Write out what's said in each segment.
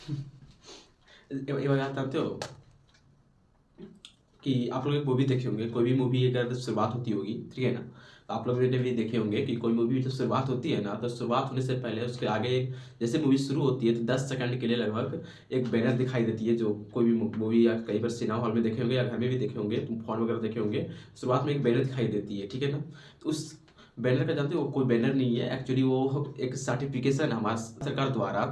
ये बात जानते हो कि आप लोग एक मूवी देखे होंगे, कोई भी मूवी अगर शुरुआत होती होगी, ठीक है ना, तो आप लोग ने भी देखे होंगे कि कोई मूवी जब शुरुआत होती है ना, तो शुरुआत होने से पहले उसके आगे जैसे मूवी शुरू होती है तो 10 सेकंड के लिए लगभग एक बैनर दिखाई देती है। जो कोई भी मूवी या कई बार सिनेमा हॉल में देखे होंगे या घर में भी देखे होंगे, तुम फोन वगैरह देखे होंगे, शुरुआत में एक बैनर दिखाई देती है, ठीक है ना। तो उस बैनर का जानते हो, वो कोई बैनर नहीं है एक्चुअली, वो एक सर्टिफिकेशन हमारे सरकार द्वारा,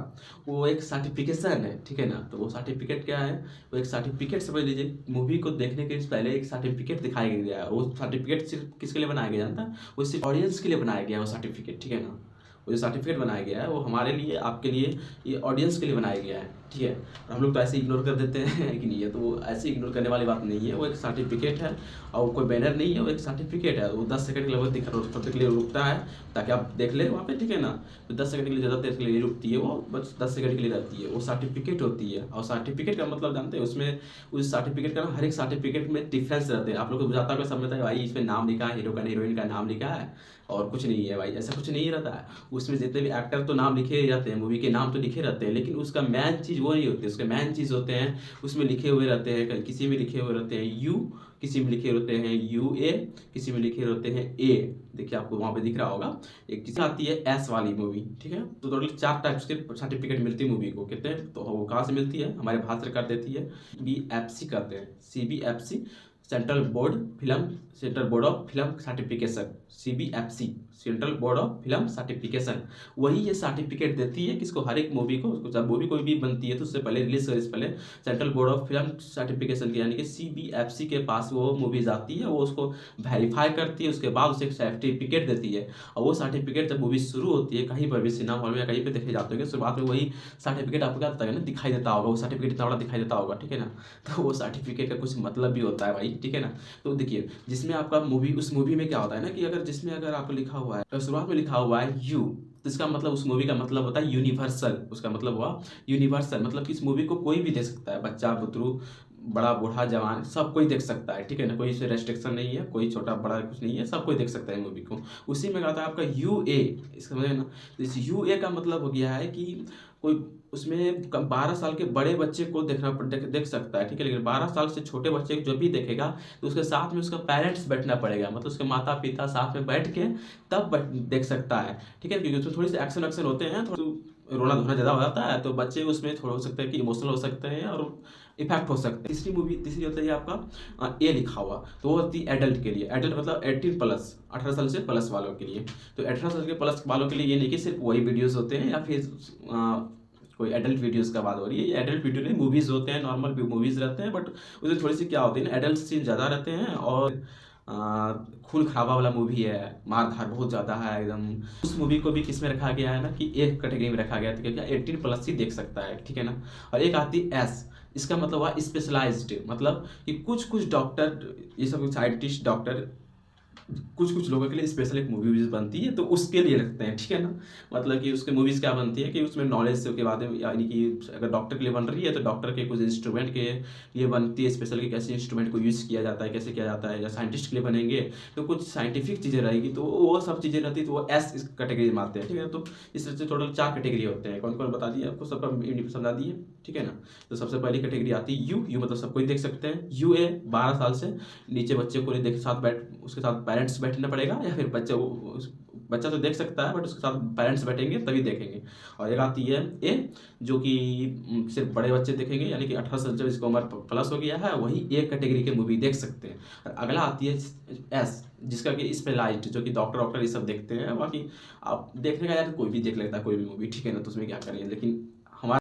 वो एक सर्टिफिकेशन है, ठीक है ना। तो वो सर्टिफिकेट क्या है, वो एक सर्टिफिकेट समझ लीजिए, मूवी को देखने के पहले एक सर्टिफिकेट दिखाया गया है। वो सर्टिफिकेट सिर्फ किसके लिए बनाया गया जानता है, वो सिर्फ ऑडियंस के लिए बनाया गया है वो सर्टिफिकेट, ठीक है ना। वो जो सर्टिफिकेट बनाया गया है वो हमारे लिए, आपके लिए, ये ऑडियंस के लिए बनाया गया है, ठीक है। और हम लोग तो ऐसे इग्नोर कर देते हैं कि नहीं है, तो वो ऐसे इग्नोर करने वाली बात नहीं है। वो एक सर्टिफिकेट है और कोई बैनर नहीं है, वो एक सर्टिफिकेट है। वो 10 सेकंड के लगभग के लिए रुकता है ताकि आप देख ले वहाँ पे, ठीक है ना। तो 10 सेकंड के लिए, ज़्यादा देर के लिए रुकती है वो, बस 10 सेकंड के लिए रहती है। वो सर्टिफिकेट होती है। और सर्टिफिकेट का मतलब जानते हैं, उसमें उस सर्टिफिकेट का ना, हर एक सर्टिफिकेट में डिफरेंस रहते हैं। आप लोग को बुझाता होगा, समझता है भाई इसमें नाम लिखा है, हीरो का हीरोइन का नाम लिखा है और कुछ नहीं है भाई, ऐसा कुछ नहीं रहता है। उसमें जितने भी एक्टर तो नाम लिखे रहते हैं, मूवी के नाम तो लिखे रहते हैं, लेकिन उसका मेन चीज़ वो नहीं होती। उसके मेन चीज़ होते हैं उसमें लिखे हुए रहते हैं, किसी में लिखे हुए रहते हैं यू, किसी में लिखे होते हैं यूए, किसी में लिखे होते हैं ए। देखिए आपको वहाँ पे दिख रहा होगा। एक किसी आती है एस वाली मूवी, ठीक है। तो टोटल 4 टाइप्स के सर्टिफिकेट मिलती है मूवी को, कितने, तो वो कहाँ से मिलती है, हमारे भारत सरकार देती है। CBFC कहते हैं, CBFC, central board of film certification, CBFC, central board of film certification. वही ये सर्टिफिकेट देती है किसको, हर एक मूवी को। जब मूवी कोई भी बनती है तो उससे पहले, रिलीज करने से पहले, central board of film certification की यानी कि CBFC के पास वो मूवी जाती है। वो उसको वेरीफाई करती है, उसके बाद उसे एक सर्टिफिकेट देती है। और वो सर्टिफिकेट जब मूवी शुरू होती है, कहीं पर भी सिनेमा हॉल में या कहीं पर देखे जाते हैं, शुरुआत में वही सर्टिफिकेट आपको क्या होता है ना, दिखाई देता होगा। वो सर्टिफिकेट इतना बड़ा दिखाई देता होगा, ठीक है ना। तो वो सर्टिफिकेट का कुछ मतलब भी होता है भाई, ठीक है ना। तो देखिए, जिसमें आपका मूवी, उस मूवी में क्या होता है ना कि अगर जिसमें अगर आपको लिखा हुआ है, तो शुरुआत में लिखा हुआ है यू, तो इसका मतलब उस मूवी का मतलब होता है यूनिवर्सल। उसका मतलब हुआ यूनिवर्सल, मतलब कि इस मूवी को कोई भी देख सकता है, बच्चा बुतरू, बड़ा बूढ़ा जवान, सब कोई देख सकता है, ठीक है ना। कोई इसे रेस्ट्रिक्शन नहीं है, कोई छोटा बड़ा कुछ नहीं है, सब कोई देख सकता है मूवी को। उसी में आता है आपका UA, इसका मतलब ना, तो इस UA का मतलब हो गया है कि कोई उसमें 12 साल के बड़े बच्चे को देख सकता है, ठीक है। लेकिन 12 साल से छोटे बच्चे को जब भी देखेगा तो उसके साथ में उसका पेरेंट्स बैठना पड़ेगा, मतलब उसके माता पिता साथ में बैठ के तब देख सकता है, ठीक है। क्योंकि उसमें थोड़ी सी एक्शन वैक्शन होते हैं, थोड़ा रोना धोना ज़्यादा हो जाता है, तो बच्चे उसमें थोड़ा हो सकता है कि इमोशनल हो सकते हैं और इफेक्ट हो सकते हैं। तीसरी होता है आपका ए लिखा हुआ, तो वो होती है एडल्ट के लिए। एडल्ट मतलब 18+, 18 साल से प्लस वालों के लिए। तो 18 साल के प्लस वालों के लिए ये नहीं कि सिर्फ वही वीडियोज़ होते हैं या फिर कोई एडल्ट वीडियोज़ का बात हो रही है। ये एडल्ट वीडियो नहीं, मूवीज़ होते हैं, नॉर्मल मूवीज़ रहते हैं, बट उसमें थोड़ी सी क्या होती है ना, एडल्ट सीन ज़्यादा रहते हैं और खून खराबा वाला मूवी है, मार धार बहुत ज़्यादा है एकदम। उस मूवी को भी किस में रखा गया है ना कि एक कैटेगरी में रखा गया है, तो क्या 18+ ही देख सकता है, ठीक है ना। और एक आती है एस, इसका मतलब हुआ स्पेशलाइज्ड, मतलब कि कुछ कुछ डॉक्टर, ये सब साइंटिस्ट डॉक्टर, कुछ कुछ लोगों के लिए स्पेशल एक मूवीज बनती है, तो उसके लिए रखते हैं, ठीक है ना। मतलब कि उसके मूवीज़ क्या बनती है कि उसमें नॉलेज के बाद में, यानी कि अगर डॉक्टर के लिए बन रही है तो डॉक्टर के कुछ इंस्ट्रूमेंट के लिए बनती है स्पेशल, कि कैसे इंस्ट्रूमेंट को यूज़ किया जाता है, कैसे किया जाता है। या साइंटिस्ट के लिए बनेंगे तो कुछ साइंटिफिक चीज़ें रहेगी, तो वो सब चीज़ें रहती है, तो वो एस इस कैटेगरी में आते हैं, ठीक है। तो इस तरह से टोटल 4 कैटेगरी होते हैं। कौन कौन बता दिए आपको, सबका समझा दिए, ठीक है ना। तो सबसे पहली कैटेगरी आती है यू मतलब सब कोई देख सकते हैं। UA 12 साल से नीचे बच्चे को देख साथ बैठ, उसके साथ पेरेंट्स बैठना पड़ेगा, या फिर बच्चा तो देख सकता है बट उसके साथ पेरेंट्स बैठेंगे तभी देखेंगे। और एक आती है ए, जो कि सिर्फ बड़े बच्चे देखेंगे, यानी कि 18 साल जब इसको उम्र प्लस हो गया है वही एक कैटेगरी के मूवी देख सकते हैं। और अगला आती है एस, जिसका कि स्पेशलाइज्ड, जो कि डॉक्टर वॉक्टर ये सब देखते हैं। बाकी आप देखने का यार कोई भी देख लेता है कोई भी मूवी, ठीक है ना, तो उसमें क्या करेंगे, लेकिन हमारा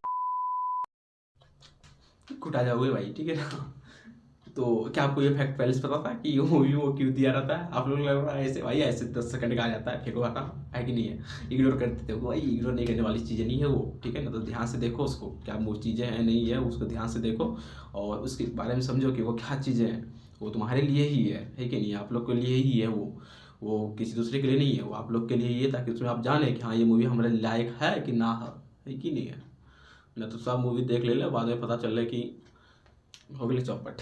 कुटा जाओगे भाई, ठीक है ना। तो क्या आपको ये फैक्ट पहले से पता था कि ये मूवी वो क्यों दिया रहता है? आप लोग लग रहा है ऐसे भाई, ऐसे 10 सेकंड का आ जाता है, फेंको हटा, है कि नहीं है, इग्नोर कर देते हो भाई। इग्नोर नहीं करने वाली चीज़ें नहीं है वो, ठीक है ना। तो ध्यान से देखो उसको, क्या वो चीज़ें हैं नहीं है, उसको ध्यान से देखो और उसके बारे में समझो कि वो क्या चीज़ें हैं। वो तुम्हारे लिए ही है कि नहीं, आप लोग के लिए ही है वो किसी दूसरे के लिए नहीं है, वो आप लोग के लिए ही है, ताकि उसमें आप जाने कि हाँ ये मूवी हमारे लायक है कि ना है कि नहीं है। ना तो सब मूवी देख ले बाद में पता चल रहा है कि हो गए चौपट।